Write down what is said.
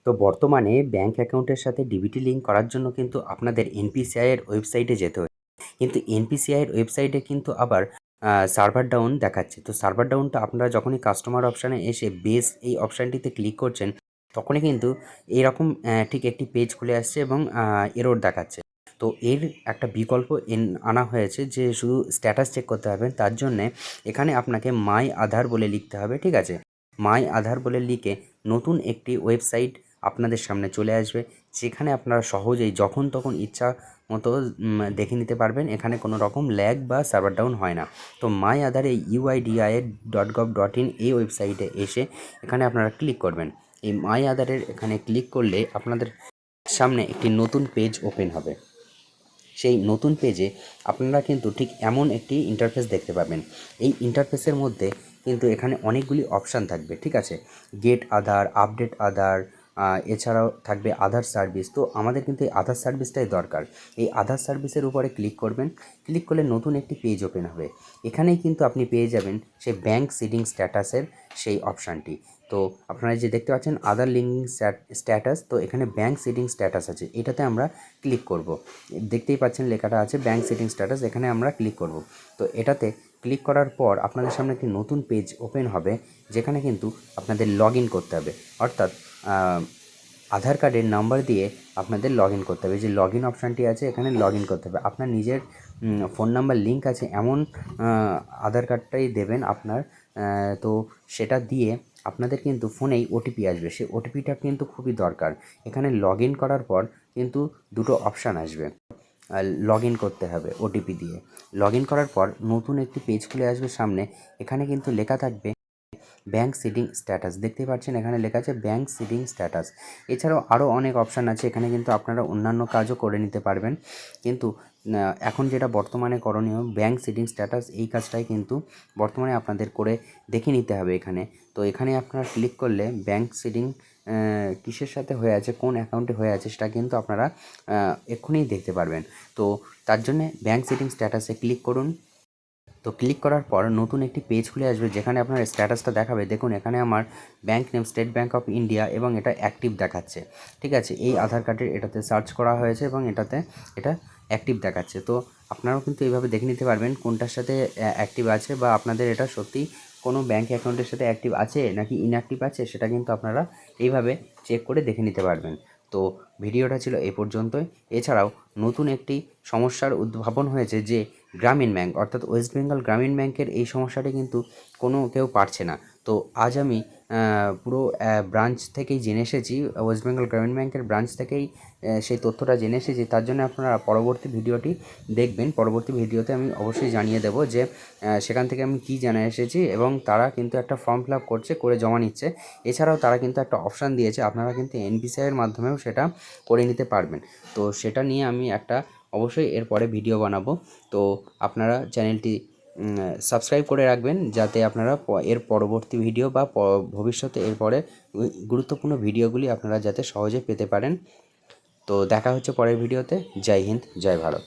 তো বর্তমানে ব্যাঙ্ক অ্যাকাউন্টের সাথে ডিবিটি লিঙ্ক করার জন্য কিন্তু আপনাদের এনপিসিআই এর ওয়েবসাইটে যেতে হয়। কিন্তু এনপিসিআই এর ওয়েবসাইটে কিন্তু আবার সার্ভার ডাউন দেখাচ্ছে। তো সার্ভার ডাউনটা আপনারা যখনই কাস্টমার অপশানে এসে বেস এই অপশানটিতে ক্লিক করছেন, তখনই কিন্তু এরকম ঠিক একটি পেজ খুলে আসছে এবং এরর দেখাচ্ছে। তো এর একটা বিকল্প আনা হয়েছে যে শুধু স্ট্যাটাস চেক করতে হবে। তার জন্যে এখানে আপনাকে মাই আধার বলে লিখতে হবে, ঠিক আছে? মাই আধার বলে লিখে নতুন একটি ওয়েবসাইট আপনাদের সামনে চলে আসবে, যেখানে আপনারা সহজেই যখন তখন ইচ্ছা মতো দেখে নিতে পারবেন। এখানে কোনো রকম ল্যাগ বা সার্ভার ডাউন হয় না। তো মাই আধার এই UIDAI.gov.in এই ওয়েবসাইটে এসে এখানে আপনারা ক্লিক করবেন। এই মাই আধারের এখানে ক্লিক করলে আপনাদের সামনে একটি নতুন পেজ ওপেন হবে। সেই নতুন পেজে আপনারা কিন্তু ঠিক এমন একটি ইন্টারফেস দেখতে পাবেন। এই ইন্টারফেসের মধ্যে কিন্তু এখানে অনেকগুলি অপশান থাকবে, ঠিক আছে? গেট আধার, আপডেট আধার, এছাড়াও থাকবে আধার সার্ভিস। তো আমাদের কিন্তু এই আধার সার্ভিসটাই দরকার। এই আধার সার্ভিসের উপরে ক্লিক করবেন। ক্লিক করলে নতুন একটি পেজ ওপেন হবে। এখানেই কিন্তু আপনি পেয়ে যাবেন সেই ব্যাঙ্ক সিডিং স্ট্যাটাসের সেই অপশানটি। তো আপনারা যে দেখতে পাচ্ছেন আধার লিঙ্কিং স্ট্যাটাস, তো এখানে ব্যাঙ্ক সিডিং স্ট্যাটাস আছে, এটাতে আমরা ক্লিক করব। দেখতেই পাচ্ছেন লেখাটা আছে ব্যাঙ্ক সিডিং স্ট্যাটাস, এখানে আমরা ক্লিক করব। তো এটাতে ক্লিক করার পর আপনাদের সামনে একটি নতুন পেজ ওপেন হবে, যেখানে কিন্তু আপনাদের লগ ইন করতে হবে। অর্থাৎ আধার কার্ডের নাম্বার দিয়ে আপনাদের লগ ইন করতে হবে। যে লগ ইন অপশানটি আছে এখানে লগ ইন করতে হবে। আপনার নিজের ফোন নাম্বার লিঙ্ক আছে এমন আধার কার্ডটাই দেবেন আপনার। তো সেটা দিয়ে আপনাদের কিন্তু ফোনেই ওটিপি আসবে। সেই ওটিপিটা কিন্তু খুবই দরকার। এখানে লগ ইন করার পর কিন্তু দুটো অপশান আসবে। লগ ইন করতে হবে ওটিপি দিয়ে। লগ ইন করার পর নতুন একটি পেজ খুলে আসবে সামনে। এখানে কিন্তু লেখা থাকবে ব্যাঙ্ক সিডিং স্ট্যাটাস। দেখতেই পাচ্ছেন এখানে লেখা আছে ব্যাঙ্ক সিডিং স্ট্যাটাস। এছাড়াও আরও অনেক অপশান আছে, এখানে কিন্তু আপনারা অন্যান্য কাজও করে নিতে পারবেন। কিন্তু এখন যেটা বর্তমানে করণীয় ব্যাঙ্ক সিডিং স্ট্যাটাস, এই কাজটাই কিন্তু বর্তমানে আপনাদের করে দেখে নিতে হবে এখানে। তো এখানে আপনারা ক্লিক করলে ব্যাঙ্ক সিডিং কিসের সাথে হয়ে আছে, কোন অ্যাকাউন্টে হয়ে আছে, সেটা কিন্তু আপনারা এক্ষুনিই দেখতে পারবেন। তো তার জন্যে ব্যাঙ্ক সিডিং স্ট্যাটাসে ক্লিক করুন। তো ক্লিক করার পর নতুন একটি পেজ খুলে আসবে, যেখানে আপনার স্ট্যাটাসটা দেখাবে। দেখুন এখানে আমার bank name state bank of India এবং এটা অ্যাক্টিভ দেখাচ্ছে, ঠিক আছে? এই আধার কার্ডের এটাতে সার্চ করা হয়েছে এবং এটা অ্যাক্টিভ দেখাচ্ছে। তো আপনারাও কিন্তু এইভাবে দেখে নিতে পারবেন কোনটার সাথে অ্যাক্টিভ আছে, বা আপনাদের এটা সত্যিই কোনো ব্যাঙ্ক অ্যাকাউন্টের সাথে অ্যাক্টিভ আছে নাকি ইনঅ্যাক্টিভ আছে, সেটা কিন্তু আপনারা এইভাবে চেক করে দেখে নিতে পারবেন। তো ভিডিওটা ছিল এ পর্যন্তই। এছাড়াও নতুন একটি সমস্যার উদ্ভাবন হয়েছে, যে গ্রামীণ ব্যাঙ্ক অর্থাৎ ওয়েস্ট বেঙ্গল গ্রামীণ ব্যাঙ্কের এই সমস্যাটি কিন্তু কেউ পারছে না। তো আজ আমি পুরো ব্রাঞ্চ থেকেই জেনে এসেছি, ওয়েস্ট বেঙ্গল গ্রামীণ ব্যাঙ্কের ব্রাঞ্চ থেকেই সেই তথ্যটা জেনে এসেছি। তার জন্য আপনারা পরবর্তী ভিডিওটি দেখবেন। পরবর্তী ভিডিওতে আমি অবশ্যই জানিয়ে দেবো যে সেখান থেকে আমি কী জেনে এসেছি, এবং তারা কিন্তু একটা ফর্ম ফিল আপ করছে, করে জমা নিচ্ছে। এছাড়াও তারা কিন্তু একটা অপশান দিয়েছে, আপনারা কিন্তু এনপিসিআইয়ের মাধ্যমেও সেটা করে নিতে পারবেন। তো সেটা নিয়ে আমি একটা অবশ্যই এরপরে ভিডিও বানাবো। তো আপনারা চ্যানেলটি সাবস্ক্রাইব করে রাখবেন, যাতে আপনারা এর পরবর্তী ভিডিও বা ভবিষ্যতে এরপরে গুরুত্বপূর্ণ ভিডিওগুলি আপনারা যাতে সহজে পেতে পারেন। তো দেখা হচ্ছে পরের ভিডিওতে। জয় হিন্দ, জয় ভারত।